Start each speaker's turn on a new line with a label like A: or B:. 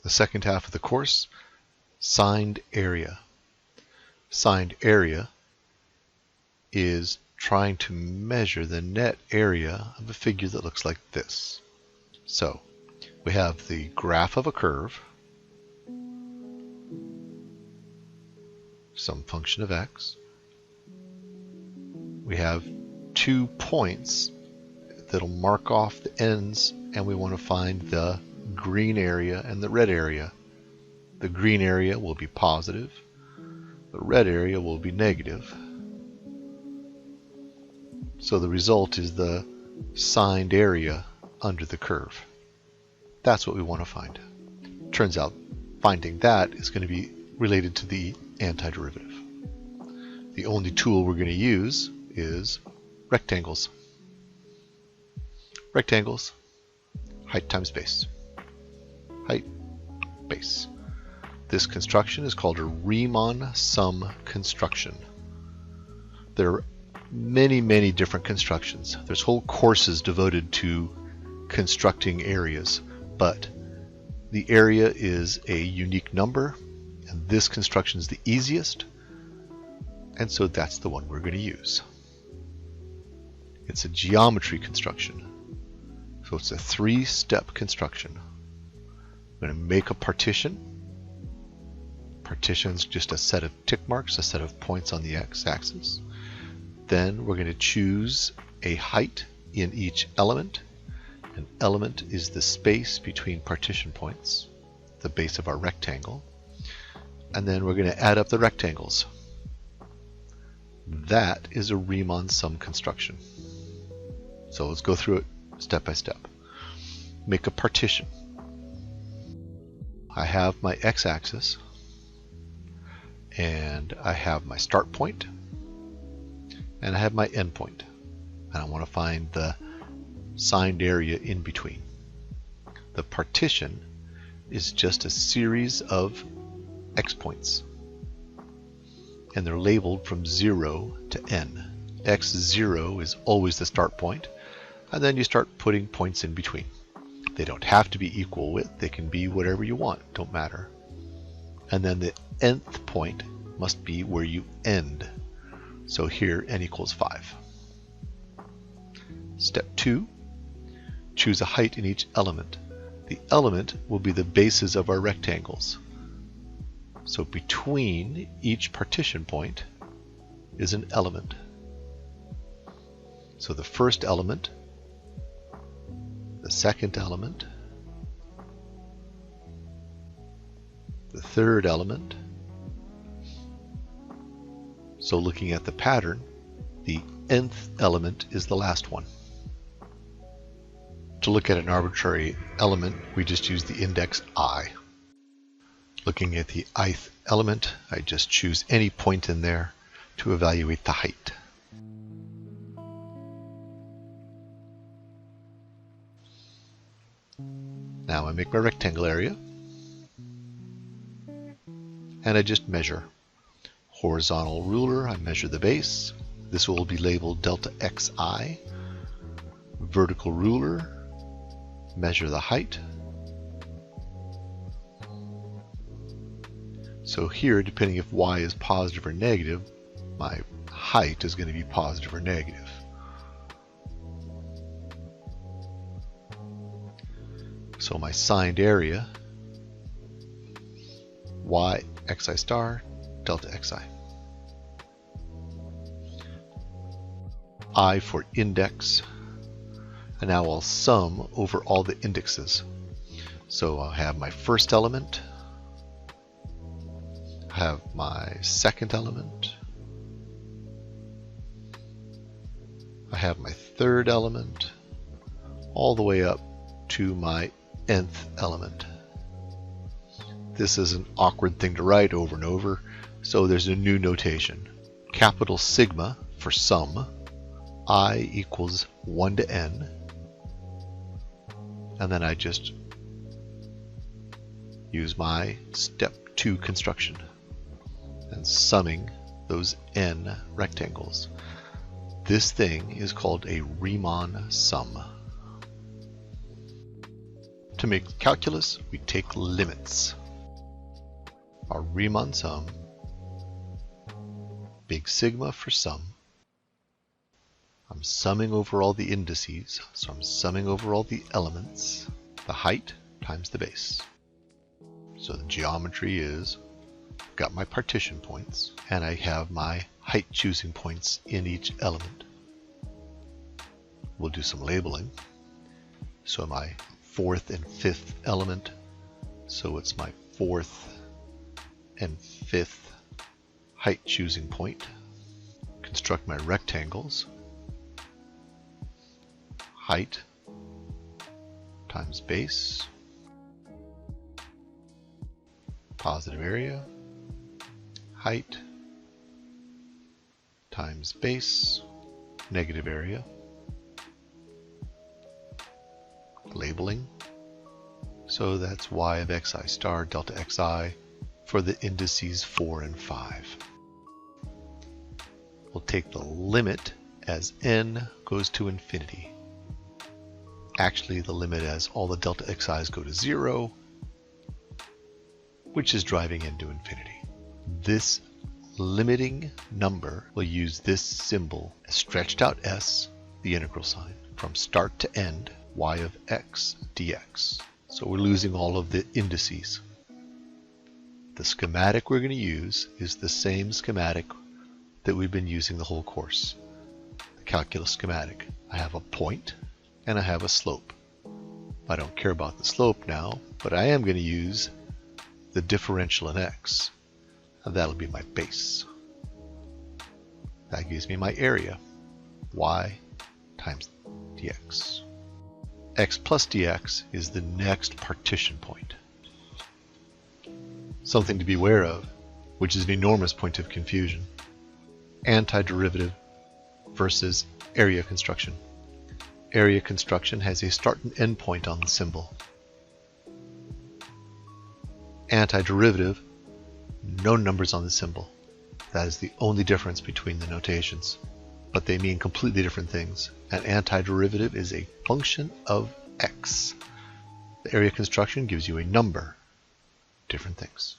A: The second half of the course, signed area. Signed area is trying to measure the net area of a figure that looks like this. So we have the graph of a curve, some function of x. We have 2 points that'll mark off the ends, and we want to find the green area and the red area. The green area will be positive, the red area will be negative. So the result is the signed area under the curve. That's what we want to find. Turns out finding that is going to be related to the antiderivative. The only tool we're going to use is rectangles. Rectangles, height times base. Height, base. This construction is called a Riemann sum construction. There are many different constructions. There's whole courses devoted to constructing areas, but the area is a unique number, and this construction is the easiest, and so that's the one we're going to use. It's a geometry construction, so it's a 3-step construction. I'm going to make a partition. Partition's just a set of tick marks, a set of points on the x-axis. Then we're going to choose a height in each element. An element is the space between partition points, the base of our rectangle. And then we're going to add up the rectangles. That is a Riemann sum construction. So let's go through it step by step. Make a partition. I have my x-axis, and I have my start point, and I have my end point. And I want to find the signed area in between. The partition is just a series of x points, and they're labeled from 0 to n. x0 is always the start point, and then you start putting points in between. They don't have to be equal width, they can be whatever you want, don't matter. And then the nth point must be where you end. So here n equals 5. Step 2, choose a height in each element. The element will be the bases of our rectangles. So between each partition point is an element. So the first element, the second element, the third element. So looking at the pattern, the nth element is the last one. To look at an arbitrary element, we just use the index I. Looking at the ith element, I just choose any point in there to evaluate the height. Now I make my rectangle area, and I just measure. Horizontal ruler, I measure the base. This will be labeled delta xi. Vertical ruler, measure the height. So here, depending if y is positive or negative, my height is going to be positive or negative. So my signed area, y xi star, delta xi. I for index, and now I'll sum over all the indexes. So I'll have my first element, have my second element, I have my third element, all the way up to my nth element. This is an awkward thing to write over and over, so there's a new notation. Capital sigma for sum, I equals 1 to n, and then I just use my step 2 construction and summing those n rectangles. This thing is called a Riemann sum. To make calculus, we take limits. Our Riemann sum, big sigma for sum. I'm summing over all the indices, so I'm summing over all the elements. The height times the base. So the geometry is, I've got my partition points, and I have my height choosing points in each element. We'll do some labeling. So my fourth and fifth element, so it's my fourth and fifth height choosing point. Construct my rectangles. Height times base, positive area, height times base, negative area, labeling. So that's y of xi star delta xi for the indices 4 and 5. We'll take the limit as n goes to infinity. Actually, the limit as all the delta xi's go to 0, which is driving n to infinity. This limiting number will use this symbol, a stretched out s, the integral sign, from start to end, y of x dx. So we're losing all of the indices. The schematic we're going to use is the same schematic that we've been using the whole course, the calculus schematic. I have a point and I have a slope. I don't care about the slope now, but I am going to use the differential in x. And that'll be my base. That gives me my area, y times dx. X plus dx is the next partition point. Something to be aware of, which is an enormous point of confusion. Antiderivative versus area construction. Area construction has a start and end point on the symbol. Antiderivative, no numbers on the symbol. That is the only difference between the notations. But they mean completely different things. An antiderivative is a function of x. The area construction gives you a number. Different things.